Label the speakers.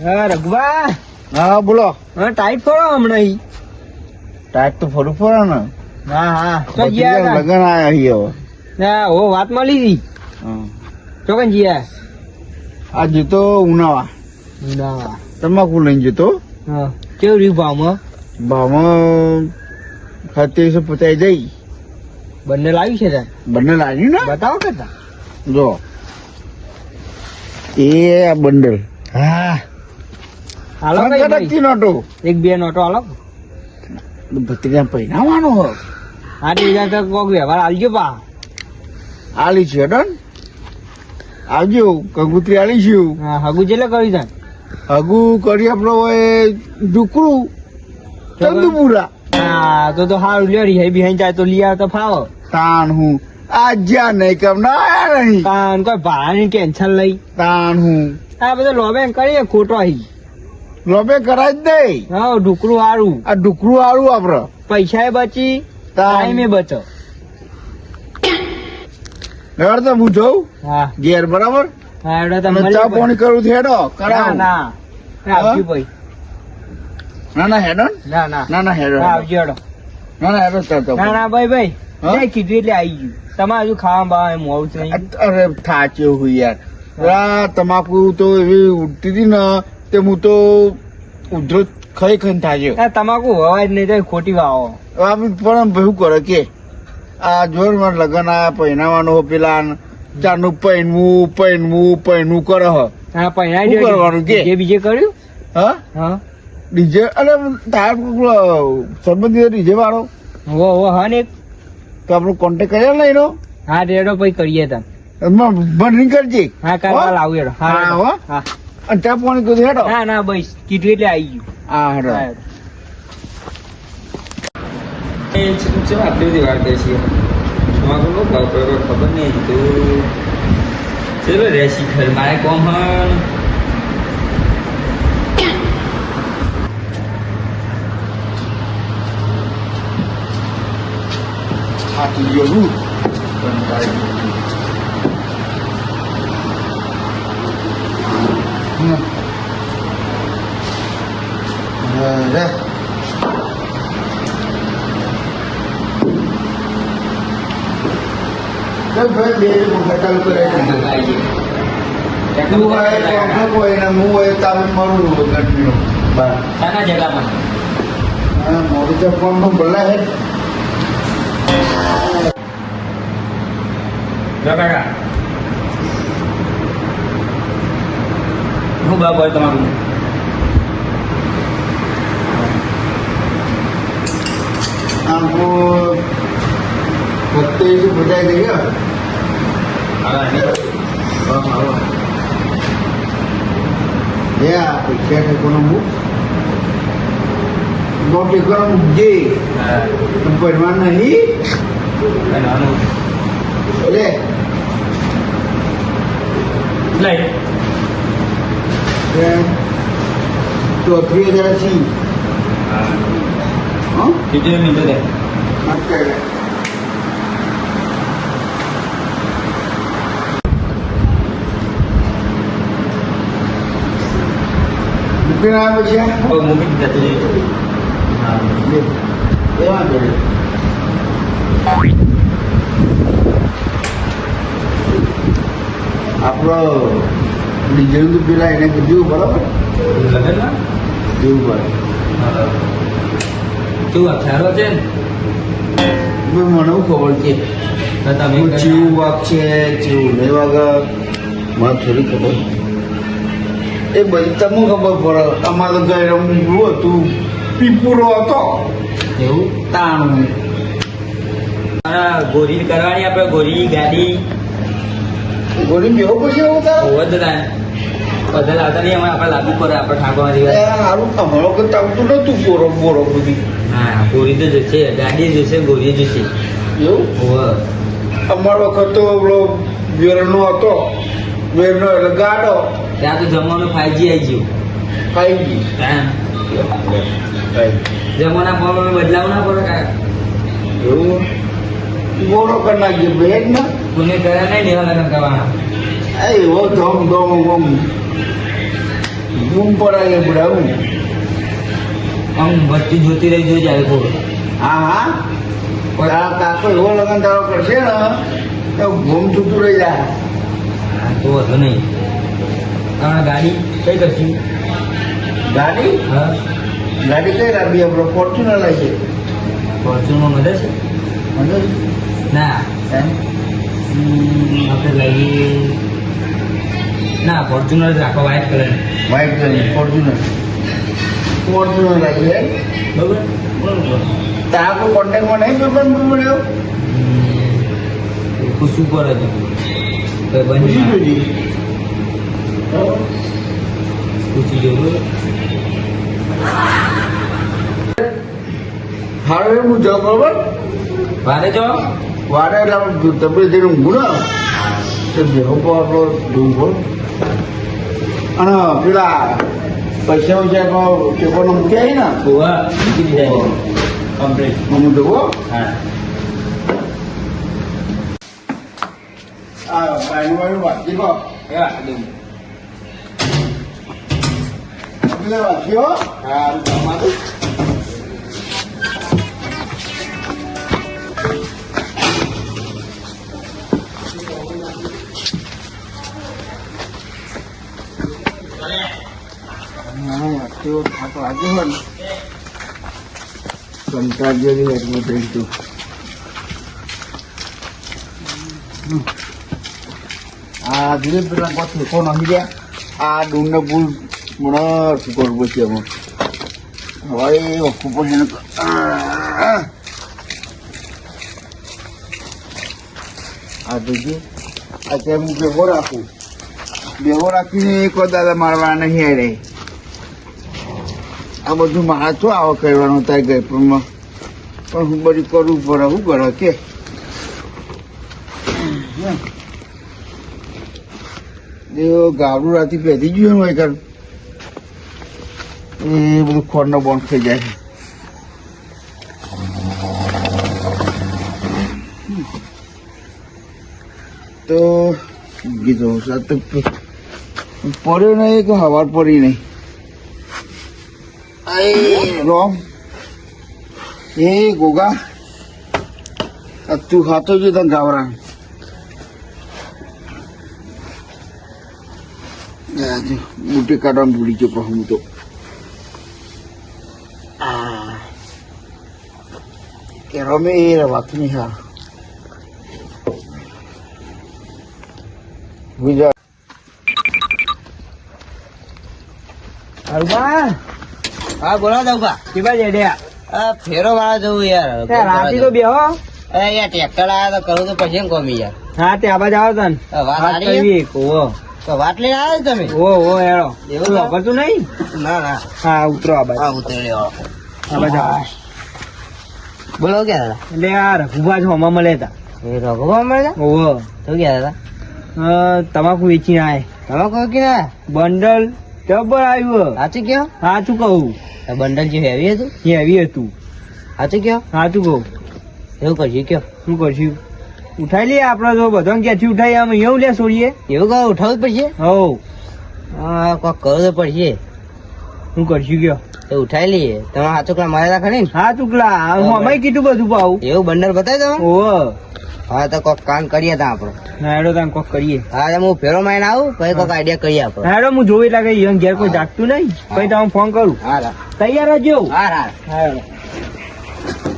Speaker 1: હા રઘુબા.
Speaker 2: હા બોલો.
Speaker 1: હા ટાઈટ ફરો હમણાં.
Speaker 2: ટાઈટ તો ફરું પડે ને.
Speaker 1: હા હા તો
Speaker 2: ભત્રીજા લગન આયા અહીં હવે.
Speaker 1: હા ઓ વાત મળી હતી.
Speaker 2: હા.
Speaker 1: ચોકન જીયા.
Speaker 2: આ જતો ઉનાવા
Speaker 1: ના
Speaker 2: તમાકુ લઈને જતો.
Speaker 1: હા કેવું રહ્યું ભાવમાં?
Speaker 2: ભાવમાં 3750 જઈ.
Speaker 1: બંને લાવ્યું છે ત્યાં?
Speaker 2: બંને લાગ્યું ને.
Speaker 1: બતાવો કે તા.
Speaker 2: જો એ આ બંડલ.
Speaker 1: હા હાલો કઈ ભાઈ?
Speaker 2: કડકથી નોટો.
Speaker 1: એક બે નોટો હાલો.
Speaker 2: ભત્રીજા પહેરાવાનો હો.
Speaker 1: હા તે તો કોક વ્યવહાર આલજો પા.
Speaker 2: આલી છે ડન. આવજો કંકુત્રી આલી છું.
Speaker 1: હા હગુ જેલે કરી તા.
Speaker 2: હગુ કરી આપણો હોય ડુકરું ચંદુપુરા.
Speaker 1: હા તો હારું લેડી હે બિહાઈ જાય તો લઈ આવે તો ફાવો.
Speaker 2: તાણ હું આજ જ્યાં નહીં કમ ના આયા નહીં.
Speaker 1: તાન કોઈ ભાડાની ટેન્શન લઈ.
Speaker 2: તાણ હું
Speaker 1: આ બધો લોબે કરીએ ખોટો અહીં.
Speaker 2: લોબે કરાય જ નહીં.
Speaker 1: હા ઢુકરું હારું.
Speaker 2: આ ડુકરું આવું આપડે.
Speaker 1: પૈસા બચી ટાઈમે બચો.
Speaker 2: હવે તો હું જઉં
Speaker 1: હા
Speaker 2: ઘેર બરાબર.
Speaker 1: હા એવડે
Speaker 2: તમે
Speaker 1: તમે
Speaker 2: ચા પાણી કરું હેડો
Speaker 1: ના
Speaker 2: કરાવો.
Speaker 1: ના આવજો ભાઈ.
Speaker 2: ના ના હેડો
Speaker 1: ના ના
Speaker 2: ના ના હેડો
Speaker 1: આવજો હેડો.
Speaker 2: ના ના હેડો ચા
Speaker 1: ના ના ભાઈ
Speaker 2: હા?
Speaker 1: ભાઈ કીધું એટલે આવી ગયું. તમારે હજુ ખાવા બાવા મોડું છે નહીં.
Speaker 2: અરે થાચ્યો હું યાર. આ તમાકુ તો એવી ઉડતી હતી ને તે હું તો ઉધરો ખાઈ ખાઈને થાચ્યો.
Speaker 1: આ તમાકુ હવા જ નહીં થાય ખોટી વાવો.
Speaker 2: પણ શું કરે કે આ જોર માં લગન આયા પહેરાવાનો પેલા ચાનું પૈનવું કરે હ.
Speaker 1: હા પણ
Speaker 2: શું કરવાનું કે?
Speaker 1: બીજે કર્યું.
Speaker 2: હા
Speaker 1: હા
Speaker 2: ડીજે અરે તાર સંબંધી ડીજે વાળો
Speaker 1: હો હા ને.
Speaker 2: તો આપણો કોન્ટેક્ટ કર્યા ને એનો
Speaker 1: હા રેડો પછી કરીએ તમે.
Speaker 2: બંધ કરજે.
Speaker 1: હા કાલ લાવું હેડો.
Speaker 2: હા,
Speaker 1: હા
Speaker 2: હો.
Speaker 1: હા
Speaker 2: અને ચા પાણી કીધું હેડો.
Speaker 1: ના ના બસ કીધું એટલે આવી ગયું.
Speaker 2: હા હેડો.
Speaker 1: હા, હેડો. આટલી બધી વાર કરી છે તમાકુ નો ભાવ કોઈ ખબર નહીં તો ચલો રેસી ખર મારે કોમ
Speaker 2: આ ગયો હું રે ભાઈ બે ચાલુ કરે તું હોય કોન્ટ્રાક્ટ હોય ને હું હોય તો આપણે મળું કન્ટિન્યુ બરાબર.
Speaker 1: શાના જગામાં
Speaker 2: હા મોડી તો ફોન નું બોલા હે.
Speaker 1: કાકા હું બાપ હોય તમારું
Speaker 2: हमको 37 बजाय देगा. Ya, picture है कोनो मुख. मोटे कोनो मुख जे. परमान नहीं. ले.
Speaker 1: લઈ
Speaker 2: तो 3000 सी. हाँ?
Speaker 1: બીજું મિનિટ દે
Speaker 2: मत कर. कितना बचा?
Speaker 1: મૂકી દીધા તું હા
Speaker 2: ले. ये वाला ले. આપણો ડીઝલ નું પેલા એને કીધું બરાબર
Speaker 1: લગન
Speaker 2: જેવું પડે
Speaker 1: કેવું અઠારો છે ને
Speaker 2: મને એવું ખબર છે
Speaker 1: તો તમે
Speaker 2: ચેવું વાગ છે ચેવું નહીં વાગે મને થોડી ખબર એ બધી તમને ખબર પડે અમારે તો ગઈ રમવું હતું પીપુરો હતો
Speaker 1: એવું
Speaker 2: તાણું
Speaker 1: ગોરી કરવાની આપણે ગોરી ગાડી
Speaker 2: ગોળી બેવો પછી એવું થાય
Speaker 1: બધા આવતા નહીં અમે આપણે લાગુ પડે આપણે ઠાકોરમાંથી
Speaker 2: સારું અમારો કરતા આવતું નતું બોરો બધી
Speaker 1: હા ગોરી તો જશે ગાડી જશે ગોરી જશે
Speaker 2: એવું અમારો વખત તો પેલો વેરનો હતો વેરનો એટલે ગાડો
Speaker 1: ત્યાં તો જમવાનું 5G આવી ગયું
Speaker 2: ખાઈ ગઈ
Speaker 1: હા જમવાના ફોર્મ બદલાવ ના પડે કાંઈ
Speaker 2: એવું બોરો કરી નાખીએ ભેજ ને
Speaker 1: પુણે કર્યા નહીં લેવા લગન કરવાના
Speaker 2: એવો ધમ ધમ ધમ બૂમ પડાય બધા હું
Speaker 1: આમ વચ્ચે જોતી રહી જોઈ જાય બોલ
Speaker 2: હા હા તારા કાકો એવો લગન તારો કરશે ને તો ઘૂમ છૂટું રહી જાય
Speaker 1: હા તો વધુ નહીં તમારે ગાડી કઈ કરશું
Speaker 2: ગાડી
Speaker 1: હા
Speaker 2: ગાડી કઈ લાવી આપણે ફોર્ચ્યુનર લાવીએ
Speaker 1: ફોર્ચ્યુનમાં મળે છે
Speaker 2: મને
Speaker 1: ના આપણે લાવીએ ના ફોર્ચ્યુનર જ રાખો white colour
Speaker 2: white colour Fortuner Fortuner લાવીએ
Speaker 1: બરોબર બરોબર
Speaker 2: તારા કોઈ કોન્ટેક્ટમાં નહીં કોઈ પણ મળ્યો
Speaker 1: પૂછવું પડે છે કઈ
Speaker 2: પૂછી
Speaker 1: બની
Speaker 2: જોજી
Speaker 1: પૂછી જોયું
Speaker 2: હારું એ હું જાઉં બરોબર
Speaker 1: વારે જો
Speaker 2: વારે એટલે આપણે તબિયત જઈને ઊંઘું ને તો બેહો પર આપણો ઊંઘો અને પેલા પૈસા વૈસા પેપરનો મૂકી આવી ને
Speaker 1: ગોવા મૂકી દીધા કમ્પ્લીટ
Speaker 2: હું જોવો
Speaker 1: હા
Speaker 2: આ બાયનું બાયનું વાંચી કહો એટલે વાંચ્યો હા તમારું વાંચ્યો થાક લાગ્યો હોય ને કંટાળ્યો જ એટલું થઈ ગયું આ ધીરે પેલા પછી કોણ આવી ગયા આ ડુંડો પુલ મને શું કરવું છે એમાં હવે વખું પડશે ને આ જોજે અત્યારે હું ભેગો રાખું ભેગો રાખીને એક દાદા મારવાના નહીં આવી રહી આ બધું મારા શું આવો કરવાનું થાય ગઈ પણ હું બધું કરવું પડે શું કરે કે ગાબડું રાતી પહેરી ગયું હોય કર એ બધું ખોરનો બોન્ડ થઈ જાય છે તો ગીતો તો પડ્યો નહીં કે હવાર પડી નહીં રોમ એ ગોગા તું ખાતો જ તને ગાવરા બુટી કાઢવાનું ભૂલી ગયો પણ હું તો કે રમે એ રવાતું નહીં હાર ગુજરાત
Speaker 3: હા બોલો દઉકા
Speaker 1: કેવા જેડ્યા
Speaker 3: ફેરો વાળા જવું યાર
Speaker 1: રાતી તો બેહો
Speaker 3: યાર ટ્રેક્ટર આવ્યા તો કરું તો પછી એમ કોમી યાર
Speaker 1: હા તે આબાજ આવો તન
Speaker 3: વાત
Speaker 1: વાત
Speaker 3: સારી
Speaker 1: કરવી ઓ
Speaker 3: તો વાત લઈને આવ્યા છો તમે
Speaker 1: ઓ હેડો
Speaker 3: એવું
Speaker 1: તું
Speaker 3: છે?
Speaker 1: વાપરતું નહીં
Speaker 3: ના ના
Speaker 1: હા ઉતરો આબાજ
Speaker 3: હા ઉતર્યો
Speaker 1: આબાજ આવો
Speaker 3: બોલો ક્યાં દાદા
Speaker 1: એટલે આ રઘુભા જ હોમાં મળે તા
Speaker 3: એ રઘુભા મળે
Speaker 1: ઓહો
Speaker 3: તો ક્યાં દાદા
Speaker 1: તમાકુ વેચીને આય
Speaker 3: તમે કહો કે ના
Speaker 1: બંડલ જબર આવ્યું
Speaker 3: સાચું કયો
Speaker 1: સાચું કહું
Speaker 3: બંડલ જે હેવી હતું
Speaker 1: એ હેવી હતું
Speaker 3: સાચું કયો
Speaker 1: સાચું કહું
Speaker 3: એવું કરશું કયો
Speaker 1: શું કરશું ઉઠાઈ લઈએ આપડે તો બધા ક્યાંથી ઉઠાઈ આમ એવું લે છોડીએ
Speaker 3: એવું કહો ઉઠાવવું જ પડશે
Speaker 1: હો
Speaker 3: હા કોક કરવું તો પડશે
Speaker 1: શું કરશું કયો
Speaker 3: તો ઉઠાઈ લઈએ તમે સાચું કલા મારેલા ખરી ને
Speaker 1: હા ચુકલા અમે કીધું બધું પાવું
Speaker 3: એવું બંડલ બતાવી દો
Speaker 1: ઓહો
Speaker 3: હા તો કોક કામ કરીએ તા આપડે
Speaker 1: હેડો તાન કોક કરીએ
Speaker 3: હા તો હું ફેરો મારીને આવું પછી કોક આઈડિયા કરીએ આપડે
Speaker 1: હેડો હું જોઈ લાગે યંગ ઘેર કોઈ જાગતું નહીં પછી તમે ફોન કરું
Speaker 3: હા
Speaker 1: તૈયાર જ જેવું
Speaker 3: હા હા
Speaker 1: હા